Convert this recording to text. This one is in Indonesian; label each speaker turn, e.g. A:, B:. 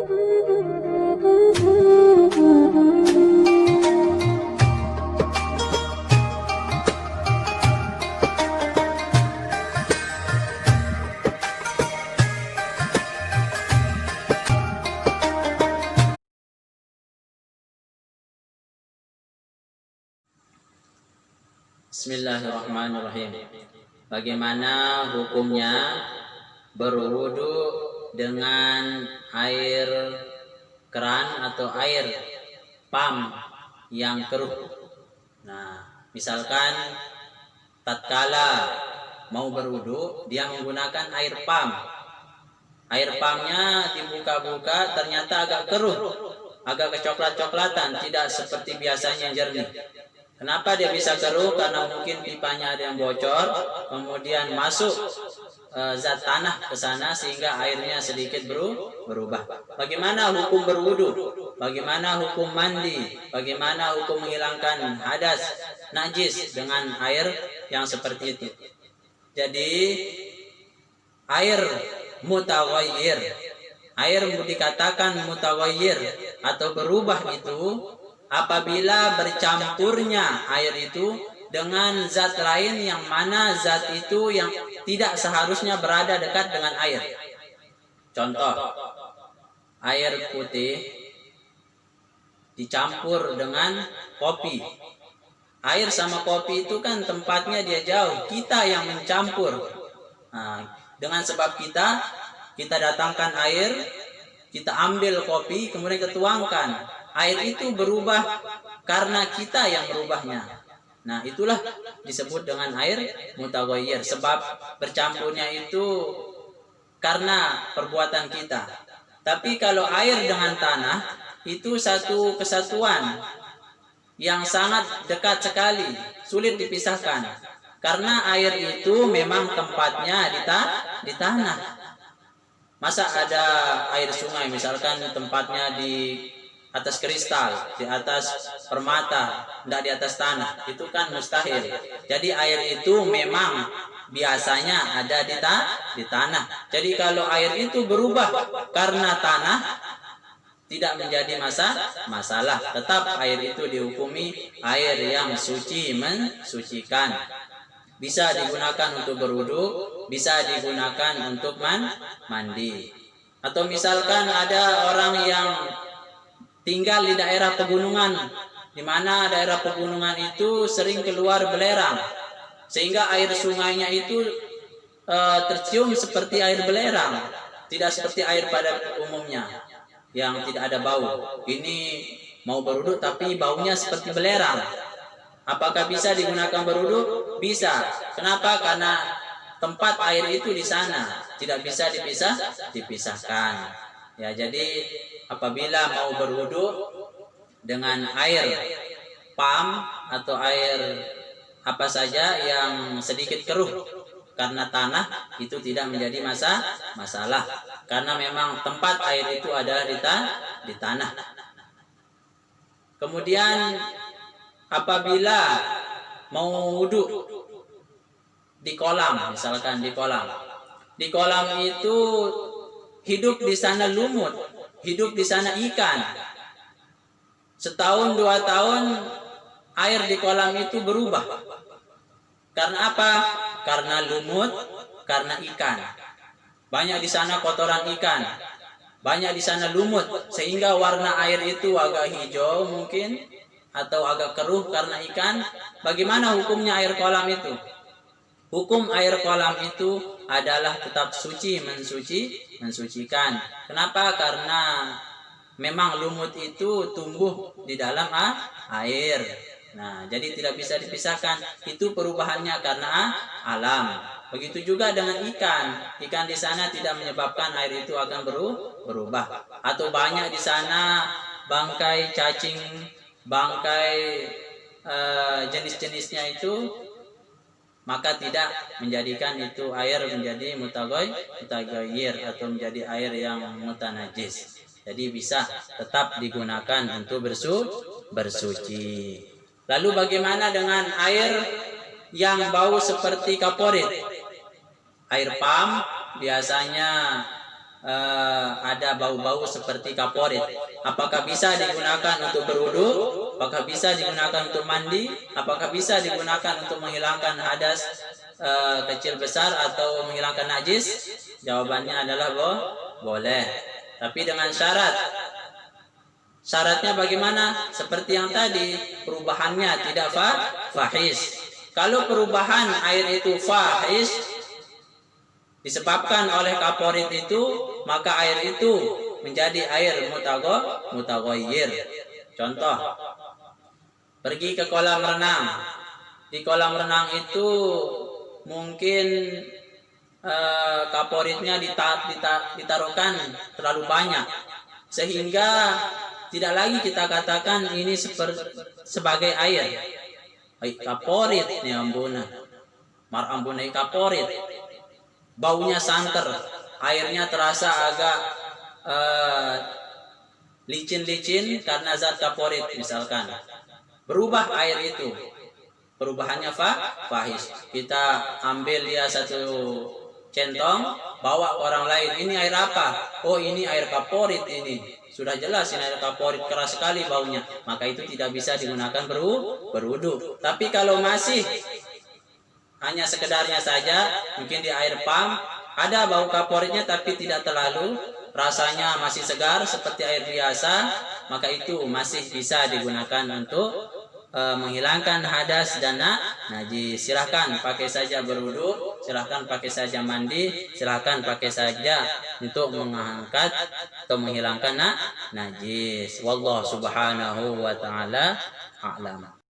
A: Bismillahirrahmanirrahim. Bagaimana hukumnya berwudu dengan air keran atau air pam yang keruh? Nah, misalkan tatkala mau berwudu dia menggunakan air pam. Air pamnya dibuka-buka ternyata agak keruh, agak kecoklat-coklatan, tidak seperti biasanya jernih. Kenapa dia bisa keruh? Karena mungkin pipanya ada yang bocor, kemudian masuk zat tanah ke sana sehingga airnya sedikit berubah. Bagaimana hukum berwudu? Bagaimana hukum mandi? Bagaimana hukum menghilangkan hadas, najis dengan air yang seperti itu? Jadi air mutaghayyir, air dikatakan mutaghayyir atau berubah itu apabila bercampurnya air itu dengan zat lain yang mana zat itu yang tidak seharusnya berada dekat dengan air. Contoh, air putih dicampur dengan kopi. Air sama kopi itu kan tempatnya dia jauh, kita yang mencampur. Nah, dengan sebab kita datangkan air, kita ambil kopi, kemudian kita tuangkan. Air itu berubah karena kita yang merubahnya. Nah, itulah disebut dengan air mutaghayyir. Sebab bercampurnya itu karena perbuatan kita. Tapi kalau air dengan tanah, itu satu kesatuan yang sangat dekat sekali, sulit dipisahkan. Karena air itu memang tempatnya di tanah. Masa ada air sungai, misalkan tempatnya di atas kristal, di atas permata, tidak di atas tanah, itu kan mustahil. Jadi air itu memang biasanya ada di tanah. Jadi kalau air itu berubah karena tanah, tidak menjadi masalah. Tetap air itu dihukumi air yang suci, mensucikan. Bisa digunakan untuk berwudu, bisa digunakan untuk mandi. Atau misalkan ada orang yang tinggal di daerah pegunungan, di mana daerah pegunungan itu sering keluar belerang, sehingga air sungainya itu tercium seperti air belerang, tidak seperti air pada umumnya yang tidak ada bau. Ini mau berwudu tapi baunya seperti belerang. Apakah bisa digunakan berwudu? Bisa. Kenapa? Karena tempat air itu di sana, tidak bisa dipisahkan. Ya, jadi apabila mau berwudu dengan air pam atau air apa saja yang sedikit keruh karena tanah, itu tidak menjadi masalah. Karena memang tempat air itu adalah di tanah. Kemudian apabila mau wudu di kolam, misalkan di kolam itu hidup di sana lumut, hidup di sana ikan. Setahun 2 tahun air di kolam itu berubah. Karena apa? Karena lumut, karena ikan. Banyak di sana kotoran ikan, banyak di sana lumut, sehingga warna air itu agak hijau mungkin, atau agak keruh karena ikan. Bagaimana hukumnya air kolam itu? Hukum air kolam itu adalah tetap suci, mensucikan. Kenapa? Karena memang lumut itu tumbuh di dalam air. Nah, jadi tidak bisa dipisahkan. Itu perubahannya karena alam. Begitu juga dengan ikan. Ikan di sana tidak menyebabkan air itu akan berubah. Atau banyak di sana bangkai cacing, bangkai jenis-jenisnya itu, maka tidak menjadikan itu air menjadi mutaghayyir atau menjadi air yang mutanajis. Jadi bisa tetap digunakan untuk bersuci. Lalu bagaimana dengan air yang bau seperti kaporit? Air pam biasanya ada bau-bau seperti kaporit. Apakah bisa digunakan untuk berwudu? Apakah bisa digunakan untuk mandi? Apakah bisa digunakan untuk menghilangkan hadas kecil besar atau menghilangkan najis? Jawabannya adalah boleh. Tapi dengan syarat. Syaratnya bagaimana? Seperti yang tadi, perubahannya tidak fahish. Kalau perubahan air itu fahish disebabkan oleh kaporit itu, maka air itu menjadi air mutaghayyir. Contoh, pergi ke kolam renang. Di kolam renang itu mungkin kaporitnya ditaruhkan terlalu banyak, sehingga tidak lagi kita katakan ini sebagai air. Kaporit nih ambuna, mar ambuna kaporit. Baunya santer, airnya terasa agak licin-licin karena zat kaporit misalkan. Berubah air itu, perubahannya fahish. Kita ambil dia satu centong, bawa ke orang lain. Ini air apa? Oh, ini air kaporit ini. Sudah jelas ini air kaporit, keras sekali baunya. Maka itu tidak bisa digunakan berwudu. Tapi kalau masih hanya sekedarnya saja, mungkin di air pam ada bau kaporitnya tapi tidak terlalu, rasanya masih segar seperti air biasa, maka itu masih bisa digunakan untuk menghilangkan hadas dan najis. Silahkan pakai saja berwudu, silahkan pakai saja mandi, silahkan pakai saja untuk mengangkat atau menghilangkan najis. Wallahu subhanahu wa ta'ala a'lam.